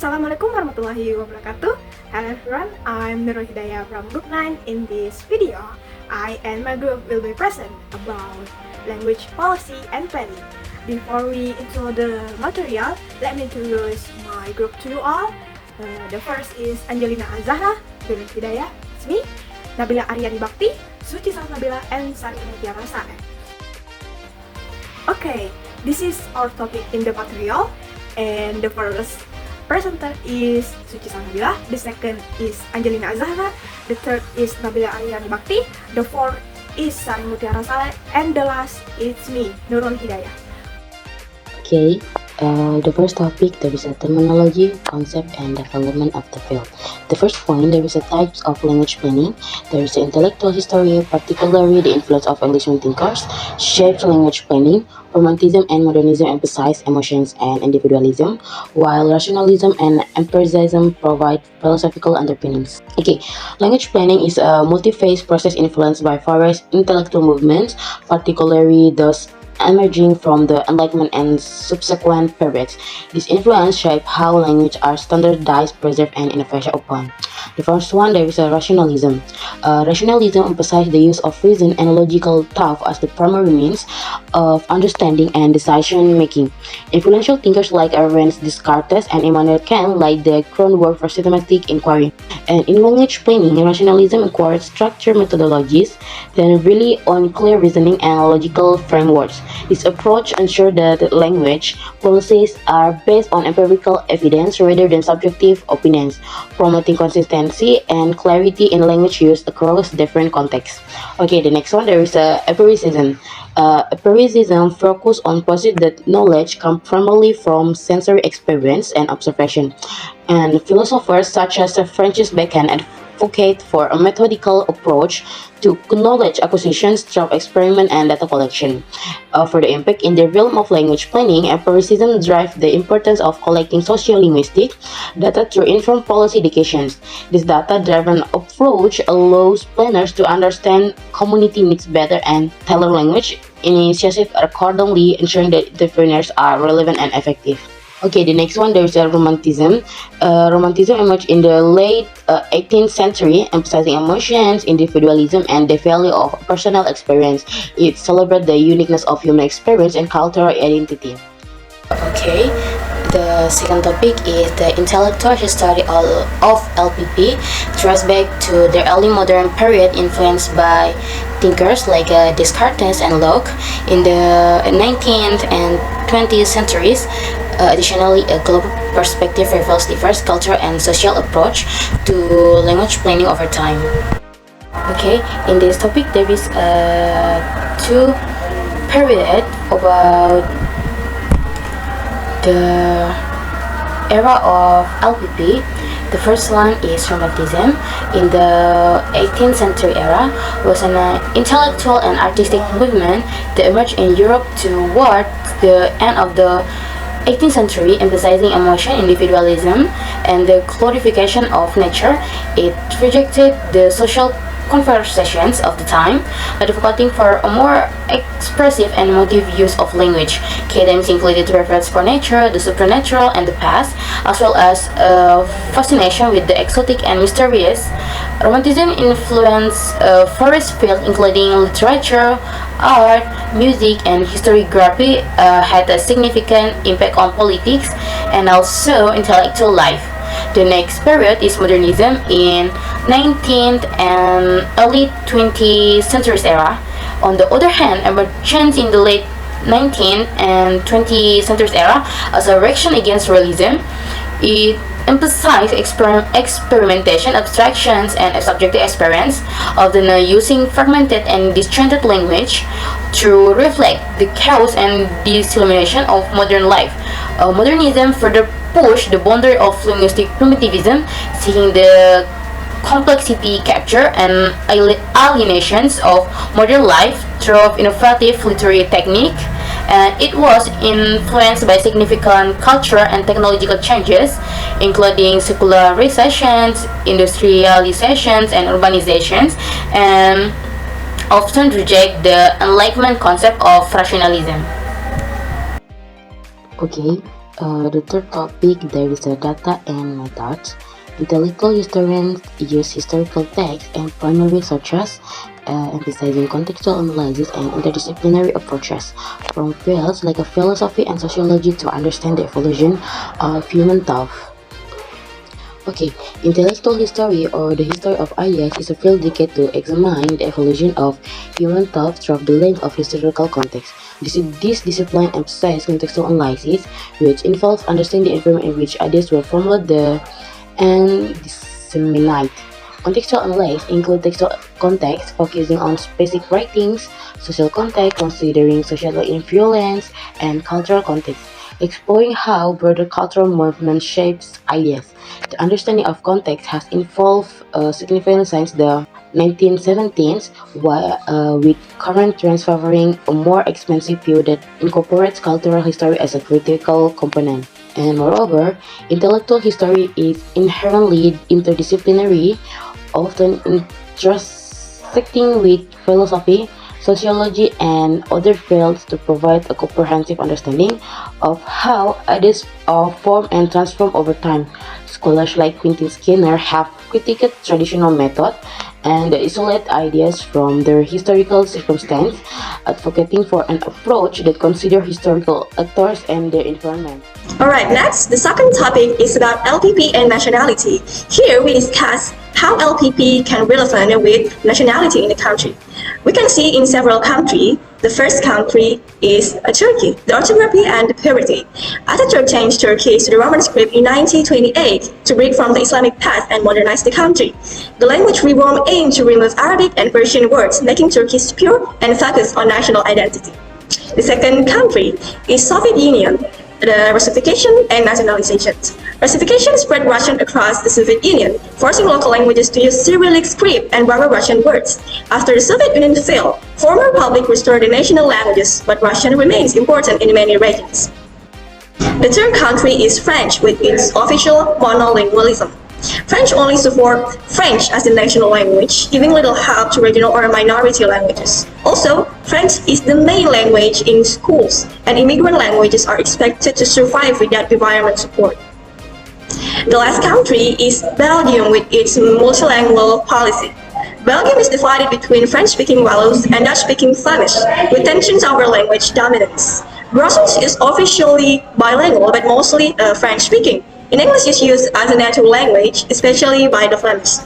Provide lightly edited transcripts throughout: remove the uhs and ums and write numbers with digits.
Assalamualaikum warahmatullahi wabarakatuh. Hello everyone, I'm Nurul Hidayah from Group 9. In this video, I and my group will be present about language policy and planning. Before we into the material, let me introduce my group to you all. The first is Angelina Azahra, Nurul Hidayah, it's me, Nabila Aryani Bakti, Suci Salsabila, and Sari Mutiara Sane. Okay, this is our topic in the material, and the first presenter is Suci Salsabila, the second is Angelina Azahra, the third is Nabila Aryani Bakti, the fourth is Sari Mutiara Sane, and the last is me, Nurul Hidayah. Okay, the first topic, there is a terminology, concept, and development of the field. The first point, there is a types of language planning. There is the intellectual history, particularly the influence of Englishman thinkers, shapes language planning. Romanticism and modernism emphasize emotions and individualism, while rationalism and empiricism provide philosophical underpinnings. Okay, language planning is a multi-phase process influenced by various intellectual movements, particularly those emerging from the Enlightenment and subsequent periods. This influence shaped how language are standardized, preserved, and innovated upon. The first one, there is a rationalism. Rationalism emphasizes the use of reason and logical thought as the primary means of understanding and decision making. Influential thinkers like Ernst Descartes and Immanuel Kant laid the groundwork for systematic inquiry. And in language planning, rationalism requires structured methodologies that rely on clear reasoning and logical frameworks. This approach ensures that language policies are based on empirical evidence rather than subjective opinions, promoting consistency and clarity in language use across different contexts. Okay, the next one, there is empiricism. Empiricism focuses on positing that knowledge comes primarily from sensory experience and observation. And philosophers such as Francis Bacon advocate for a methodical approach to knowledge acquisition through experiment and data collection. For the impact in the realm of language planning, empiricism drives the importance of collecting sociolinguistic data to inform policy decisions. This data-driven approach allows planners to understand community needs better and tailor language initiatives accordingly, ensuring that interveners are relevant and effective. Okay, the next one, there is Romanticism. Romanticism emerged in the late 18th century, emphasizing emotions, individualism, and the value of personal experience. It celebrates the uniqueness of human experience and cultural identity. Okay, the second topic is the intellectual history of LPP, traced back to the early modern period influenced by thinkers like Descartes and Locke in the 19th and 20th centuries. Additionally, a global perspective reveals diverse cultural and social approach to language planning over time. Okay, in this topic there is two period about the era of LPP. The first one is Romanticism. In the 18th century era was an intellectual and artistic movement that emerged in Europe toward the end of the 18th century, emphasizing emotion, individualism, and the glorification of nature. It rejected the social conversations of the time, advocating for a more expressive and emotive use of language. Key themes included reverence for nature, the supernatural, and the past, as well as a fascination with the exotic and mysterious. Romanticism influenced various fields including literature, art, music, and historiography, had a significant impact on politics and also intellectual life. The next period is modernism in 19th and early 20th centuries era. On the other hand, emergence in the late 19th and 20th centuries era as a reaction against realism. It emphasized experimentation, abstractions, and subjective experience, often using fragmented and disjointed language to reflect the chaos and discrimination of modern life. Modernism further pushed the boundary of linguistic primitivism, seeking the complexity capture and alienations of modern life through innovative literary technique. And it was influenced by significant cultural and technological changes, including secularizations, industrializations, and urbanizations, and often reject the Enlightenment concept of rationalism. Okay, The third topic, there is the data and methods. Intellectual historians use historical texts and primary sources, emphasizing contextual analysis and interdisciplinary approaches from fields like philosophy and sociology to understand the evolution of human thought. Okay, intellectual history or the history of ideas is a field dedicated to examine the evolution of human thought through the lens of historical context. This discipline emphasizes contextual analysis, which involves understanding the environment in which ideas were formulated and disseminated. Contextual analysis include textual context, focusing on specific writings, social context, considering social influence, and cultural context, exploring how broader cultural movement shapes ideas. The understanding of context has evolved significantly since the 1970s, with current trends favoring a more expansive view that incorporates cultural history as a critical component. And moreover, intellectual history is inherently interdisciplinary, often intersecting with philosophy, sociology, and other fields to provide a comprehensive understanding of how ideas are formed and transformed over time. Scholars like Quentin Skinner have critiqued traditional methods and isolate ideas from their historical circumstance, advocating for an approach that considers historical actors and their environment. Alright, next, the second topic is about LPP and nationality. Here we discuss how LPP can relevant with nationality in the country. We can see in several countries. The first country is Turkey, the orthography and the purity. Ataturk changed Turkey to the Roman script in 1928 to break from the Islamic path and modernize the country. The language reform aimed to remove Arabic and Persian words, making Turkey pure and focus on national identity. The second country is Soviet Union, the Russification and nationalization. Russification spread Russian across the Soviet Union, forcing local languages to use Cyrillic script and borrow Russian words. After the Soviet Union fell, former republics restored the national languages, but Russian remains important in many regions. The third country is French with its official monolingualism. French only support French as the national language, giving little help to regional or minority languages. Also, French is the main language in schools, and immigrant languages are expected to survive without environment support. The last country is Belgium with its multilingual policy. Belgium is divided between French-speaking Walloons and Dutch-speaking Flemish, with tensions over language dominance. Brussels is officially bilingual but mostly French-speaking. In English is used as a natural language, especially by the Flemish.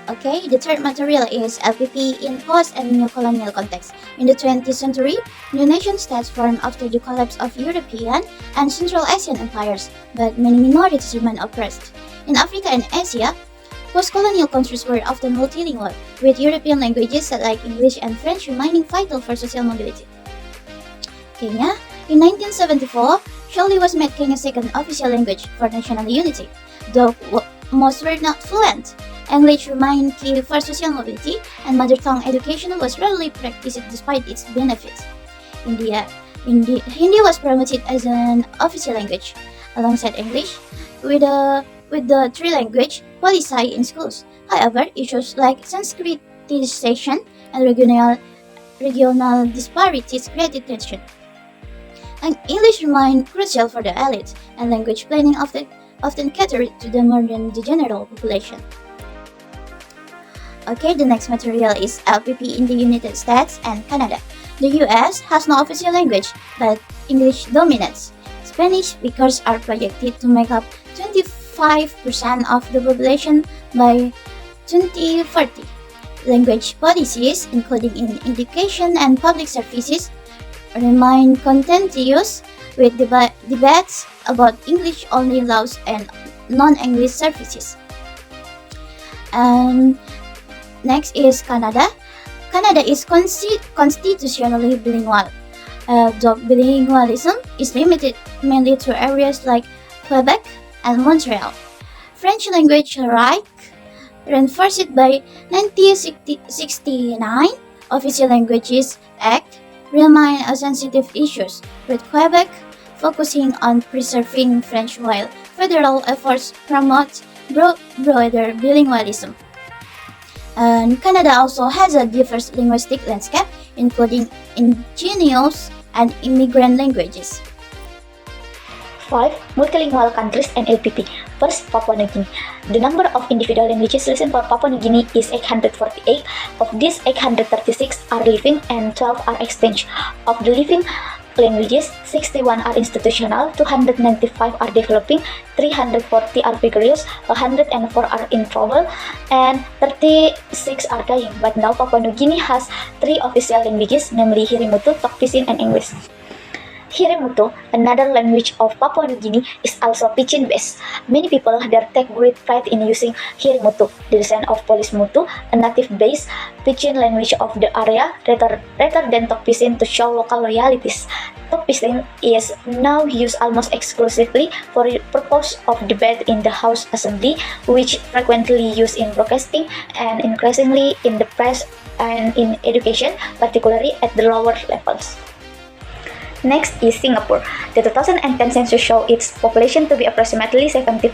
Okay, the third material is LPP in post and neo-colonial context. In the 20th century, new nation-states formed after the collapse of European and Central Asian empires, but many minorities remained oppressed. In Africa and Asia, post-colonial countries were often multilingual, with European languages like English and French remaining vital for social mobility. Kenya, in 1974, Swahili was made Kenya's second official language for national unity, though most were not fluent. English remained key for social mobility, and mother tongue education was rarely practiced despite its benefits. Hindi was promoted as an official language, alongside English, with the three-language policy in schools. However, issues like Sanskritization and regional disparities created tension. And English remained crucial for the elite, and language planning often catered to the more than the general population. Okay, the next material is LPP in the United States and Canada. The US has no official language, but English dominates. Spanish speakers are projected to make up 25% of the population by 2040. Language policies, including in education and public services, remain contentious, with debates about English-only laws and non-English services. And next is Canada. Canada is constitutionally bilingual. Though bilingualism is limited mainly to areas like Quebec and Montreal. French language right, reinforced by 1969 Official Languages Act, remain a sensitive issues, with Quebec focusing on preserving French while federal efforts promote broader bilingualism. And Canada also has a diverse linguistic landscape, including indigenous and immigrant languages. 5. Multilingual countries and LPP. First, Papua New Guinea. The number of individual languages listened for Papua New Guinea is 848. Of these, 836 are living and 12 are extinct. Of the living languages, 61 are institutional, 295 are developing, 340 are vigorous, 104 are in trouble, and 36 are dying. But now Papua New Guinea has 3 official languages, namely Hirimutu, Tokpisin, and English. Hirimutu, another language of Papua New Guinea, is also Pidgin-based. Many people there take great pride in using Hirimutu, the descent of Polish Mutu, a native-based Pidgin language of the area, rather than Tokpisin to show local loyalties. Tokpisin is now used almost exclusively for the purpose of debate in the House Assembly, which frequently used in broadcasting and increasingly in the press and in education, particularly at the lower levels. Next is Singapore. The 2010 census shows its population to be approximately 74%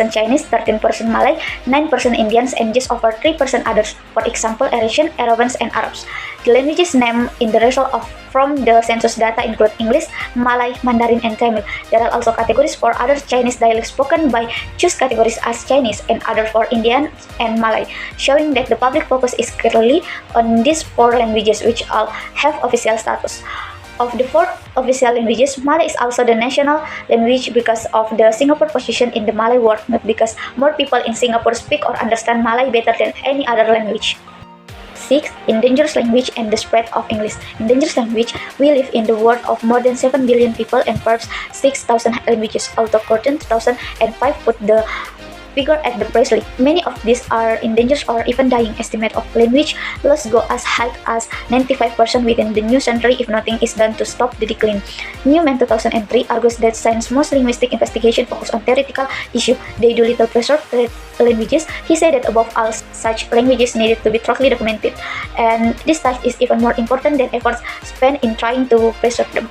Chinese, 13% Malay, 9% Indians, and just over 3% others, for example Eurasian, Arabs, and Arabs. The languages named in the result from the census data include English, Malay, Mandarin, and Tamil. There are also categories for other Chinese dialects spoken by choose categories as Chinese and other for Indian and Malay, showing that the public focus is clearly on these 4 languages which all have official status. Of the 4 official languages, Malay is also the national language because of the Singapore position in the Malay world, not because more people in Singapore speak or understand Malay better than any other language. 6. Endangered language and the spread of English. Endangered language, we live in the world of more than 7 billion people and perhaps 6,000 languages, although Curtin 2005 put the figure at the precisely. Many of these are endangered or even dying. Estimate of language loss go as high as 95% within the new century if nothing is done to stop the decline. Newman 2003 argues that science most linguistic investigation focus on theoretical issue. They do little preserve languages. He said that above all, such languages needed to be thoroughly documented, and this task is even more important than efforts spent in trying to preserve them.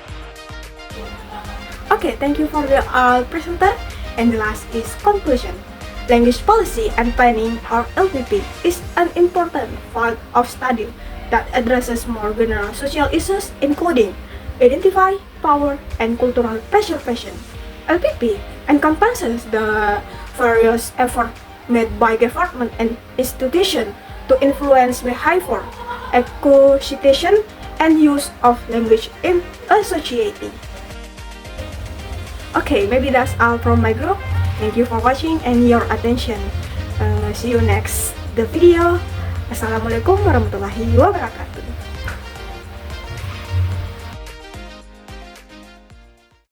Okay, thank you for the presenter. And the last is conclusion. Language policy and planning, or LPP, is an important part of study that addresses more general social issues including identity, power, and cultural preservation. LPP encompasses the various efforts made by government and institutions to influence behavior, acquisition, and use of language in a society. Okay, maybe that's all from my group. Thank you for watching and your attention. See you next the video. Assalamualaikum warahmatullahi wabarakatuh.